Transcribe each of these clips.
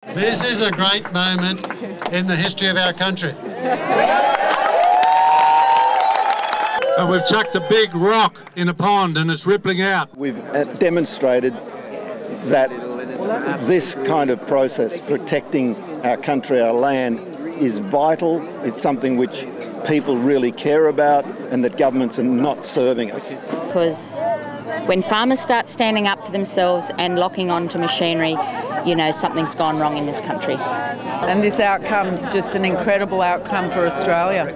This is a great moment in the history of our country. And we've chucked a big rock in a pond and it's rippling out. We've demonstrated that this kind of process, protecting our country, our land, is vital. It's something which people really care about and that governments are not serving us. Because when farmers start standing up for themselves and locking on to machinery, you know something's gone wrong in this country. And this outcome's just an incredible outcome for Australia.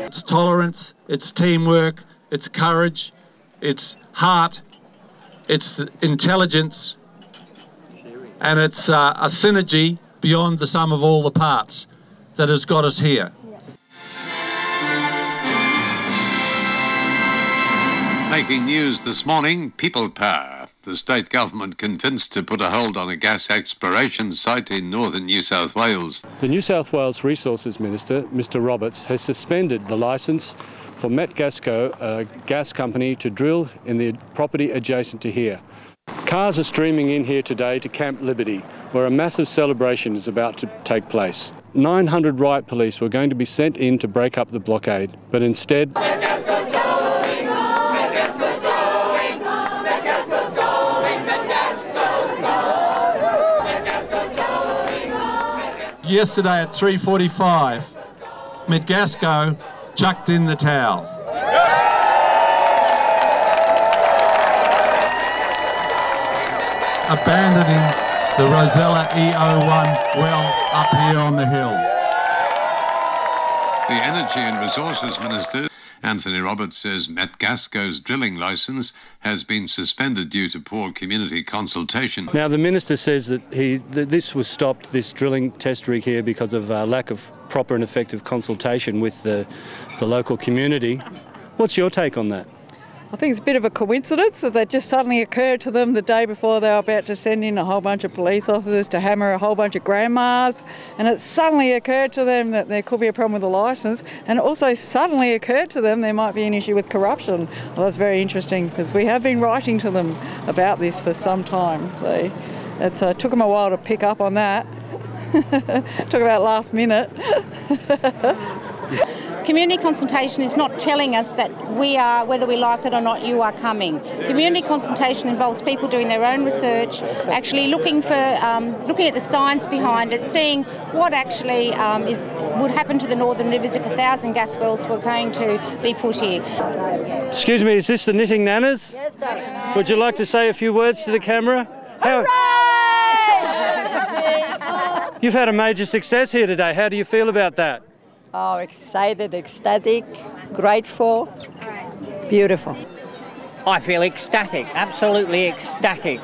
It's tolerance, it's teamwork, it's courage, it's heart, it's intelligence, and it's a synergy beyond the sum of all the parts that has got us here. Making news this morning, People Power. The state government convinced to put a hold on a gas exploration site in northern New South Wales. The New South Wales Resources Minister, Mr Roberts, has suspended the licence for Metgasco, a gas company, to drill in the property adjacent to here. Cars are streaming in here today to Camp Liberty, where a massive celebration is about to take place. 900 riot police were going to be sent in to break up the blockade, but instead... Yesterday at 3:45, Metgasco chucked in the towel. Abandoning the Rosella E01 well up here on the hill. The Energy and Resources Minister, Anthony Roberts, says Metgasco's drilling licence has been suspended due to poor community consultation. Now, the Minister says that this was stopped, this drilling test rig here, because of lack of proper and effective consultation with the local community. What's your take on that? I think it's a bit of a coincidence that that just suddenly occurred to them the day before they were about to send in a whole bunch of police officers to hammer a whole bunch of grandmas, and it suddenly occurred to them that there could be a problem with the licence, and it also suddenly occurred to them there might be an issue with corruption. Well, that's very interesting, because we have been writing to them about this for some time, so it took them a while to pick up on that. Took about last minute. Community consultation is not telling us that we are, whether we like it or not, you are coming. Community consultation involves people doing their own research, actually looking at the science behind it, seeing what actually would happen to the Northern Rivers if 1,000 gas wells were going to be put here. Excuse me, is this the Knitting Nanas? Yes, darling. Would you like to say a few words to the camera? You've had a major success here today. How do you feel about that? Oh, excited, ecstatic, grateful, beautiful. I feel ecstatic, absolutely ecstatic,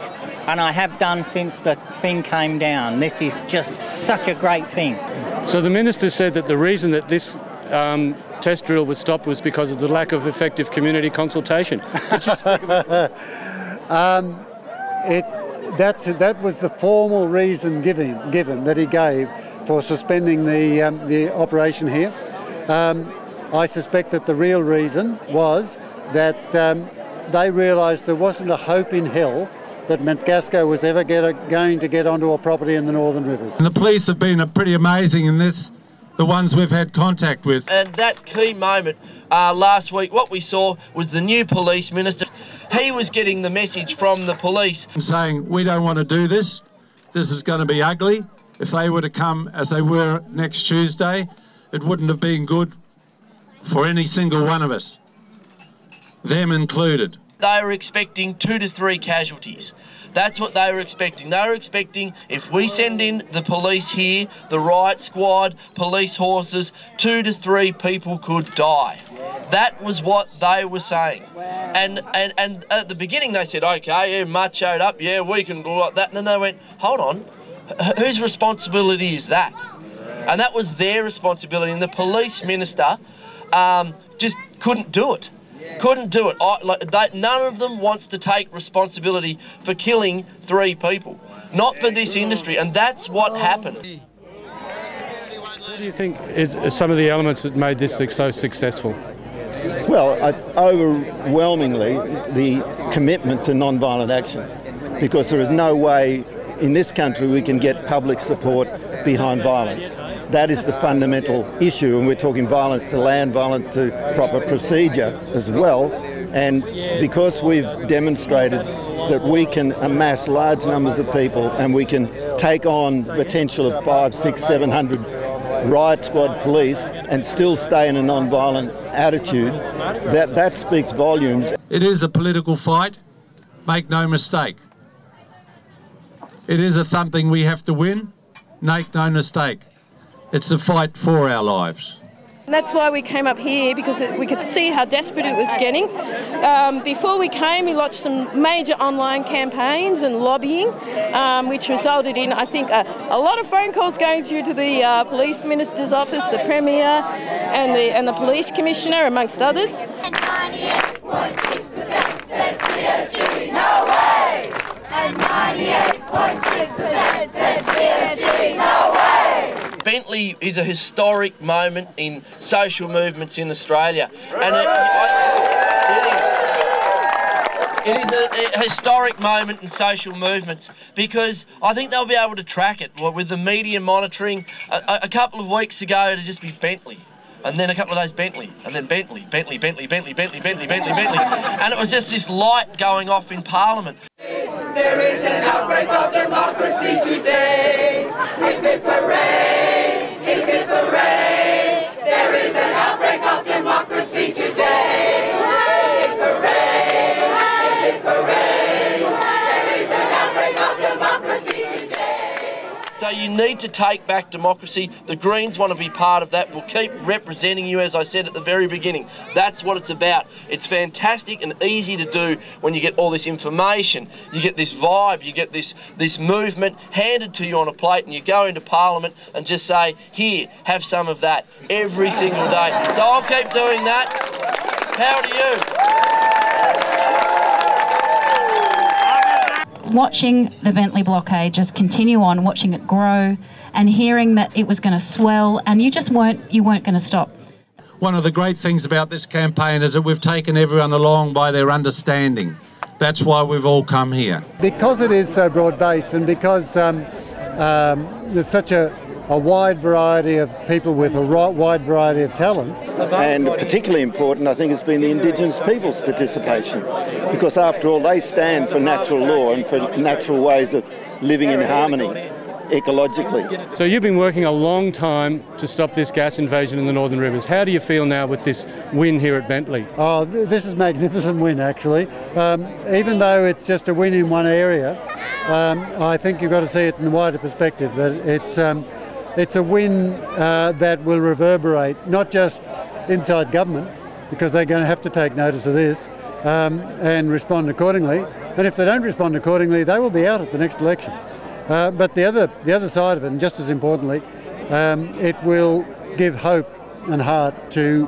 and I have done since the thing came down. This is just such a great thing. So the Minister said that the reason that this test drill was stopped was because of the lack of effective community consultation. That was the formal reason given that he gave for suspending the operation here. I suspect that the real reason was that they realised there wasn't a hope in hell that Metgasco was ever going to get onto a property in the Northern Rivers. And the police have been pretty amazing in this, the ones we've had contact with. And that key moment last week, what we saw was the new police minister. He was getting the message from the police. Saying, we don't want to do this. This is going to be ugly. If they were to come as they were next Tuesday, it wouldn't have been good for any single one of us, them included. They were expecting 2 to 3 casualties. That's what they were expecting. They were expecting if we send in the police here, the riot squad, police horses, 2 to 3 people could die. That was what they were saying. And at the beginning they said, okay, yeah, machoed up, yeah, we can do like that. And then they went, hold on, whose responsibility is that? And that was their responsibility. And the police minister just couldn't do it. Couldn't do it. None of them wants to take responsibility for killing 3 people. Not for this industry. And that's what happened. What do you think is some of the elements that made this so successful? Well, overwhelmingly the commitment to non-violent action, because there is no way in this country we can get public support behind violence. That is the fundamental issue, and we're talking violence to land, violence to proper procedure as well. And because we've demonstrated that we can amass large numbers of people and we can take on the potential of 500, 600, 700 riot squad police and still stay in a non-violent attitude, that speaks volumes. It is a political fight, make no mistake. It is something we have to win, make no mistake. It's a fight for our lives. And that's why we came up here, because we could see how desperate it was getting. Before we came, we launched some major online campaigns and lobbying, which resulted in, I think, a lot of phone calls going through to the Police Minister's office, the Premier and the Police Commissioner, amongst others. And 98.6% said CSG, no way! And 98.6% said CSG, no way! Bentley is a historic moment in social movements in Australia, and it is a historic moment in social movements because I think they'll be able to track it with the media monitoring. A couple of weeks ago it'd just be Bentley, and then a couple of days Bentley, and then Bentley, and it was just this light going off in Parliament. There is an outbreak of democracy today. Hip hip hooray, hip hip hooray. There is an outbreak of democracy today. Hip hooray, hip hooray. There is an outbreak of democracy today. So you need to take back democracy. The Greens want to be part of that. We'll keep representing you, as I said at the very beginning. That's what it's about. It's fantastic and easy to do when you get all this information. You get this vibe, you get this movement handed to you on a plate, and you go into Parliament and just say, here, have some of that every single day. So I'll keep doing that. How do you? Watching the Bentley Blockade just continue on, watching it grow and hearing that it was going to swell, and you weren't going to stop. One of the great things about this campaign is that we've taken everyone along by their understanding. That's why we've all come here. Because it is so broad-based, and because there's such a wide variety of people with a wide variety of talents. And particularly important, I think, has been the Indigenous people's participation, because after all, they stand for natural law and for natural ways of living in harmony ecologically. So you've been working a long time to stop this gas invasion in the Northern Rivers. How do you feel now with this win here at Bentley? Oh, this is a magnificent win, actually. Even though it's just a win in one area, I think you've got to see it in a wider perspective, that it's a win that will reverberate not just inside government, because they're going to have to take notice of this and respond accordingly. And if they don't respond accordingly, they will be out at the next election. But the other side of it, and just as importantly, it will give hope and heart to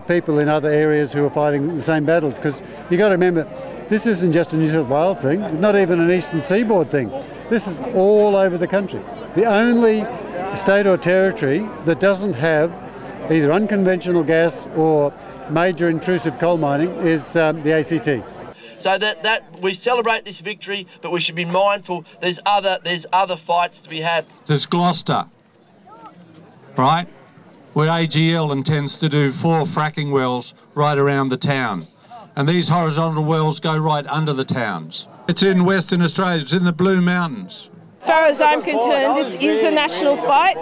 people in other areas who are fighting the same battles. Because you've got to remember, this isn't just a New South Wales thing, it's not even an Eastern Seaboard thing. This is all over the country. The only state or territory that doesn't have either unconventional gas or major intrusive coal mining is the ACT. So that we celebrate this victory, but we should be mindful there's other fights to be had. There's Gloucester, right, where AGL intends to do 4 fracking wells right around the town. And these horizontal wells go right under the towns. It's in Western Australia, it's in the Blue Mountains. As far as I'm concerned, this is a national fight,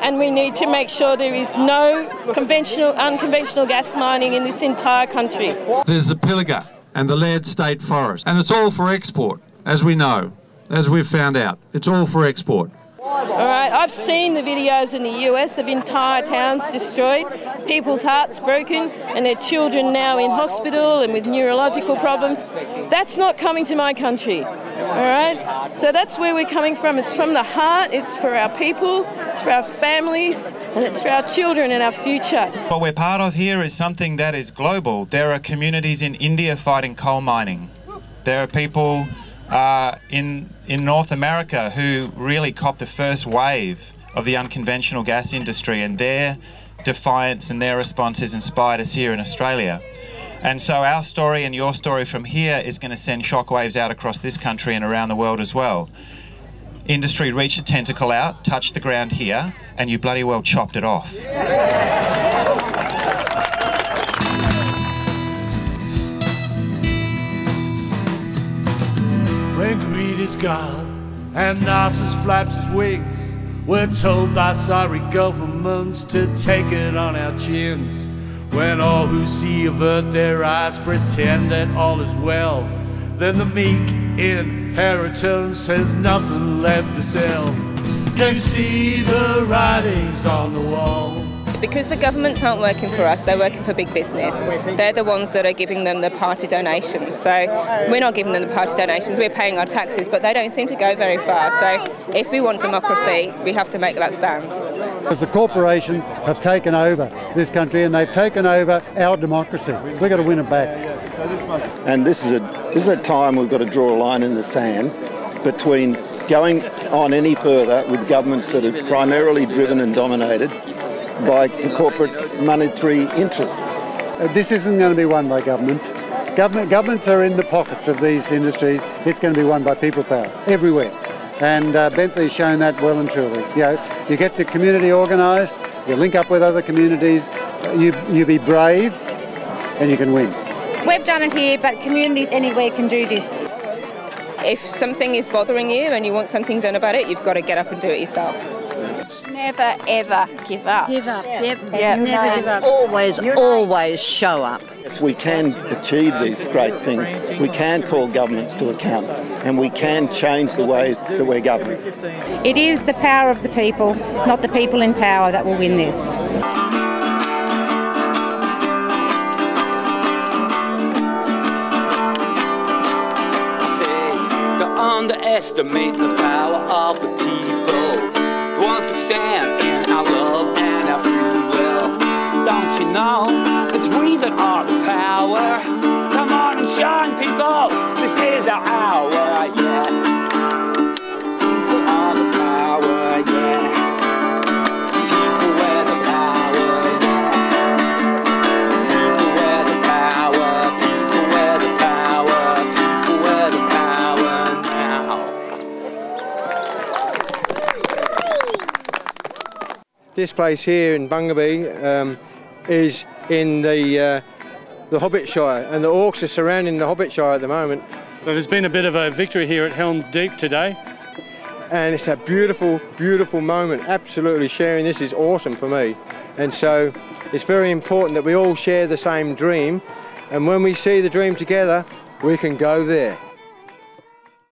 and we need to make sure there is no unconventional gas mining in this entire country. There's the Pilliga and the Laird State Forest, and it's all for export, as we know, as we've found out. It's all for export. All right, I've seen the videos in the US of entire towns destroyed, people's hearts broken, and their children now in hospital and with neurological problems. That's not coming to my country, all right? So that's where we're coming from. It's from the heart, it's for our people, it's for our families, and it's for our children and our future. What we're part of here is something that is global. There are communities in India fighting coal mining. There are people in North America who really copped the first wave of the unconventional gas industry, and their defiance and their response has inspired us here in Australia. And so our story and your story from here is going to send shockwaves out across this country and around the world as well. industry reached a tentacle out, touched the ground here, and you bloody well chopped it off. When greed is gone and Narcissus flaps his wings, we're told by sorry governments to take it on our chins. When all who see avert their eyes, pretend that all is well, then the meek inheritance has nothing left to sell. Can you see the writings on the wall? Because the governments aren't working for us, they're working for big business. They're the ones that are giving them the party donations. So we're not giving them the party donations, we're paying our taxes, but they don't seem to go very far. So if we want democracy, we have to make that stand. Because the corporations have taken over this country and they've taken over our democracy. We've got to win it back. And this is a time we've got to draw a line in the sand between going on any further with governments that are primarily driven and dominated by the corporate monetary interests. This isn't going to be won by governments. Governments are in the pockets of these industries. It's going to be won by people power everywhere. And Bentley's shown that well and truly. You know, you get the community organised, you link up with other communities, you be brave, and you can win. We've done it here, but communities anywhere can do this. If something is bothering you and you want something done about it, you've got to get up and do it yourself. Never ever give up. Give up. Yep. Yeah. Never give up. Always show up. Yes, we can achieve these great things. We can call governments to account and we can change the way that we're governed. It is the power of the people, not the people in power, that will win this. Underestimate the power of the people who wants to stand in our love and our free will. Don't you know it's we that are the power? Come on and shine, people. This is our hour, yeah. People are the power, yeah. People wear the power, yeah. People wear the power. People wear the power. People wear the power now. This place here in Bungaby is in the Hobbitshire, and the Orcs are surrounding the Hobbitshire at the moment. So there's been a bit of a victory here at Helms Deep today. And it's a beautiful, beautiful moment. Absolutely sharing this is awesome for me. And so it's very important that we all share the same dream, and when we see the dream together, we can go there.